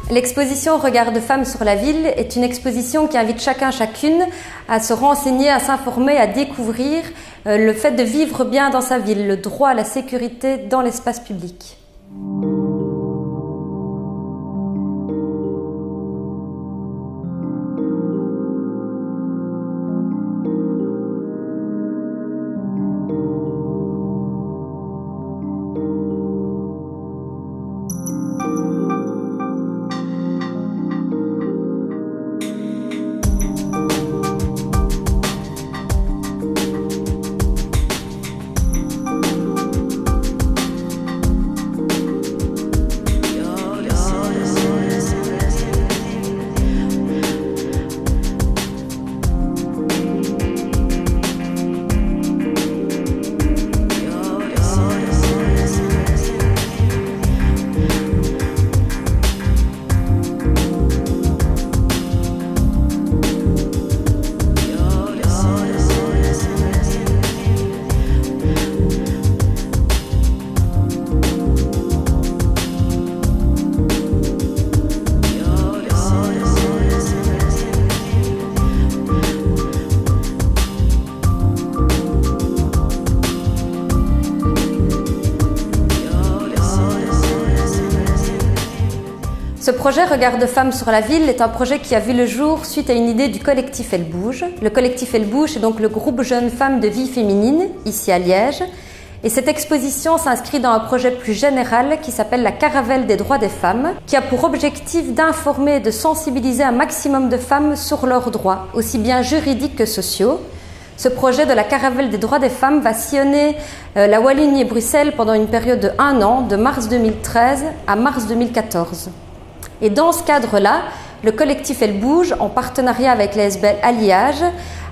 L'exposition Regard de femmes sur la ville est une exposition qui invite chacune à se renseigner, à s'informer, à découvrir le fait de vivre bien dans sa ville, le droit à la sécurité dans l'espace public. Ce projet Regard de femmes sur la ville est un projet qui a vu le jour suite à une idée du collectif Elle Bouge. Le collectif Elle Bouge est donc le groupe Jeunes Femmes de Vie Féminine, ici à Liège. Et cette exposition s'inscrit dans un projet plus général qui s'appelle la Caravelle des droits des femmes, qui a pour objectif d'informer et de sensibiliser un maximum de femmes sur leurs droits, aussi bien juridiques que sociaux. Ce projet de la Caravelle des droits des femmes va sillonner la Wallonie et Bruxelles pendant une période de 1 an, de mars 2013 à mars 2014. Et dans ce cadre-là, le collectif Elle Bouge, en partenariat avec l'ASBL Alliage,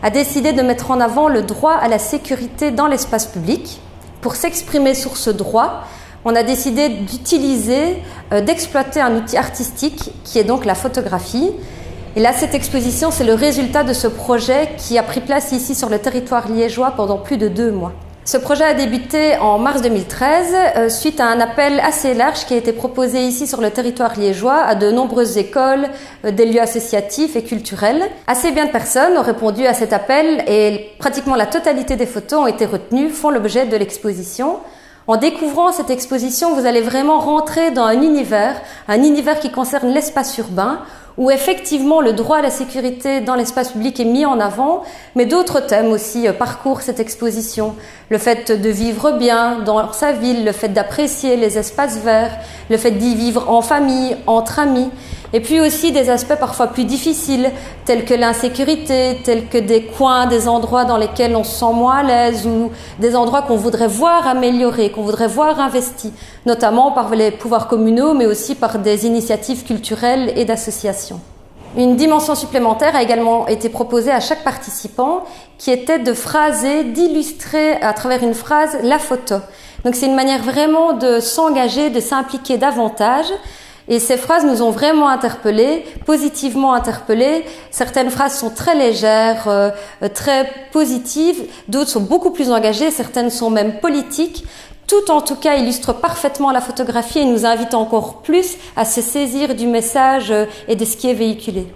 a décidé de mettre en avant le droit à la sécurité dans l'espace public. Pour s'exprimer sur ce droit, on a décidé d'exploiter un outil artistique qui est donc la photographie. Et là, cette exposition, c'est le résultat de ce projet qui a pris place ici sur le territoire liégeois pendant plus de 2 mois. Ce projet a débuté en mars 2013 suite à un appel assez large qui a été proposé ici sur le territoire liégeois à de nombreuses écoles, des lieux associatifs et culturels. Assez bien de personnes ont répondu à cet appel et pratiquement la totalité des photos ont été retenues, font l'objet de l'exposition. En découvrant cette exposition, vous allez vraiment rentrer dans un univers qui concerne l'espace urbain, où effectivement le droit à la sécurité dans l'espace public est mis en avant, mais d'autres thèmes aussi parcourent cette exposition. Le fait de vivre bien dans sa ville, le fait d'apprécier les espaces verts, le fait d'y vivre en famille, entre amis, et puis aussi des aspects parfois plus difficiles, tels que l'insécurité, tels que des coins, des endroits dans lesquels on se sent moins à l'aise, ou des endroits qu'on voudrait voir améliorés, qu'on voudrait voir investis, notamment par les pouvoirs communaux, mais aussi par des initiatives culturelles et d'associations. Une dimension supplémentaire a également été proposée à chaque participant, qui était de phraser, d'illustrer à travers une phrase la photo. Donc c'est une manière vraiment de s'engager, de s'impliquer davantage. Et ces phrases nous ont vraiment interpellés, positivement interpellés. Certaines phrases sont très légères, très positives, d'autres sont beaucoup plus engagées, certaines sont même politiques. Tout en tout cas illustre parfaitement la photographie et nous invite encore plus à se saisir du message et de ce qui est véhiculé.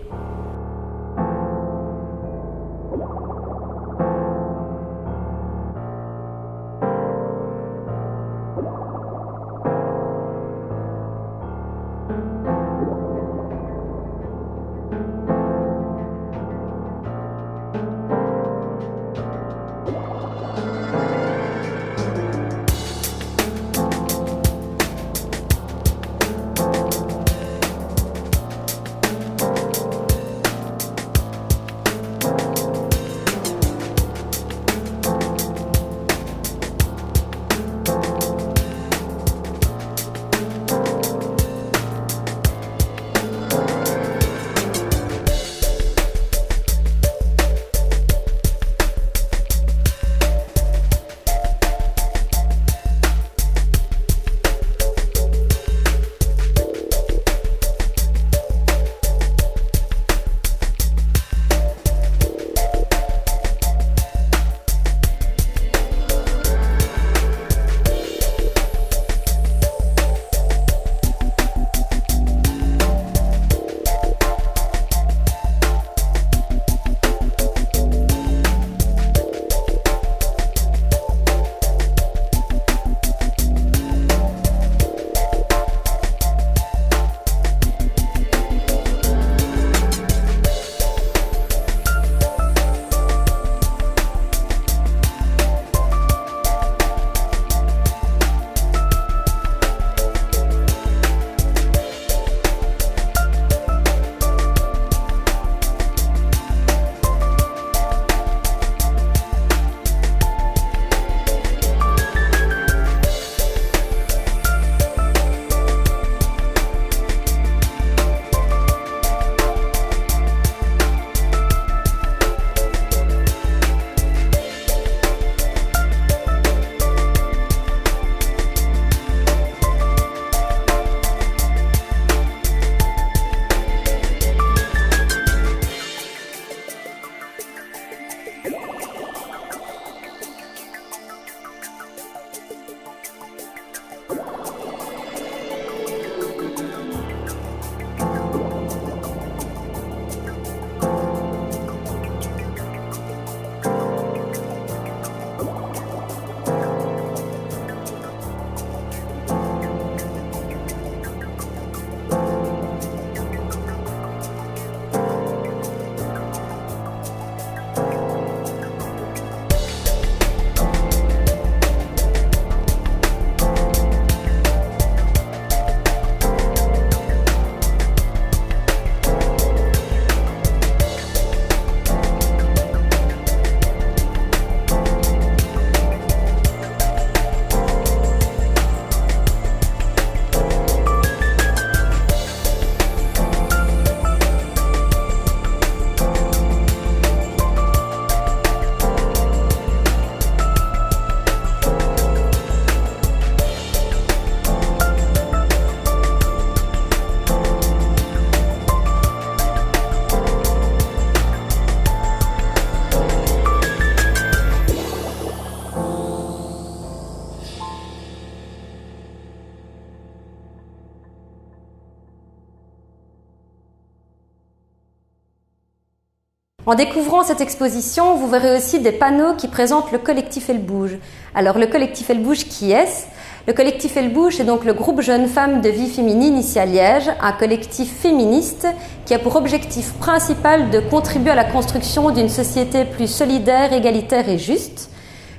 En découvrant cette exposition, vous verrez aussi des panneaux qui présentent le collectif Elle Bouge. Alors le collectif Elle Bouge, qui est-ce ? Le collectif Elle Bouge, c'est donc le groupe Jeunes Femmes de Vie Féminine ici à Liège, un collectif féministe qui a pour objectif principal de contribuer à la construction d'une société plus solidaire, égalitaire et juste.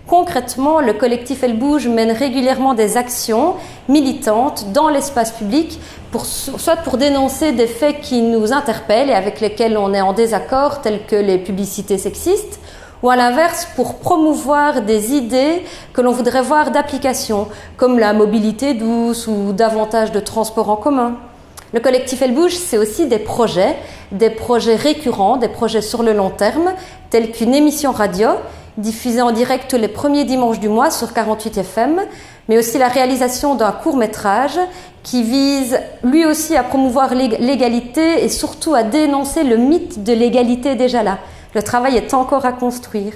Concrètement, le collectif Elle Bouge mène régulièrement des actions militantes dans l'espace public, soit pour dénoncer des faits qui nous interpellent et avec lesquels on est en désaccord, tels que les publicités sexistes, ou à l'inverse pour promouvoir des idées que l'on voudrait voir d'application, comme la mobilité douce ou davantage de transports en commun. Le collectif Elle Bouge, c'est aussi des projets récurrents, des projets sur le long terme, tels qu'une émission radio diffusée en direct les premiers dimanches du mois sur 48 FM, mais aussi la réalisation d'un court-métrage qui vise lui aussi à promouvoir l'égalité et surtout à dénoncer le mythe de l'égalité déjà là. Le travail est encore à construire.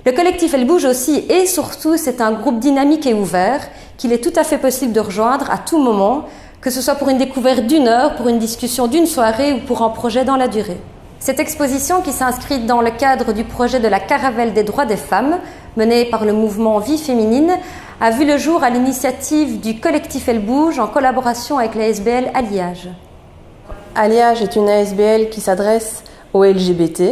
Le collectif Elle Bouge aussi et surtout, c'est un groupe dynamique et ouvert qu'il est tout à fait possible de rejoindre à tout moment, que ce soit pour une découverte d'une heure, pour une discussion d'une soirée ou pour un projet dans la durée. Cette exposition, qui s'inscrit dans le cadre du projet de la Caravelle des droits des femmes, menée par le mouvement Vie Féminine, a vu le jour à l'initiative du collectif Elle Bouge en collaboration avec la ASBL Alliage. Alliage est une ASBL qui s'adresse aux LGBT.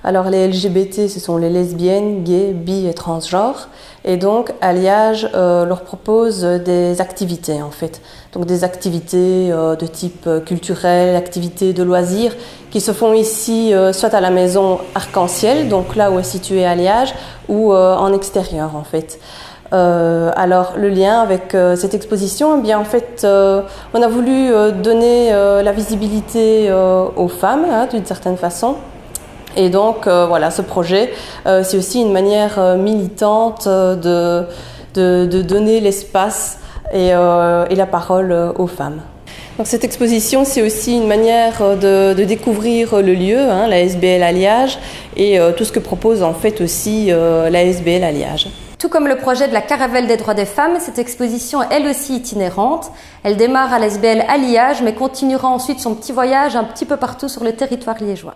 Alors les LGBT, ce sont les lesbiennes, gays, bi et transgenres. Et donc Alliage leur propose des activités en fait. Donc des activités de type culturel, activités de loisirs qui se font ici soit à la maison Arc-en-Ciel, donc là où est situé Alliage, ou en extérieur en fait. Alors le lien avec cette exposition, eh bien en fait on a voulu donner la visibilité aux femmes d'une certaine façon. Et donc voilà, ce projet, c'est aussi une manière militante de donner l'espace et la parole aux femmes. Donc cette exposition, c'est aussi une manière de découvrir le lieu, la ASBL Alliage, et tout ce que propose en fait aussi la ASBL Alliage. Tout comme le projet de la Caravelle des droits des femmes, cette exposition est elle aussi itinérante. Elle démarre à l'ASBL Alliage, mais continuera ensuite son petit voyage un petit peu partout sur le territoire liégeois.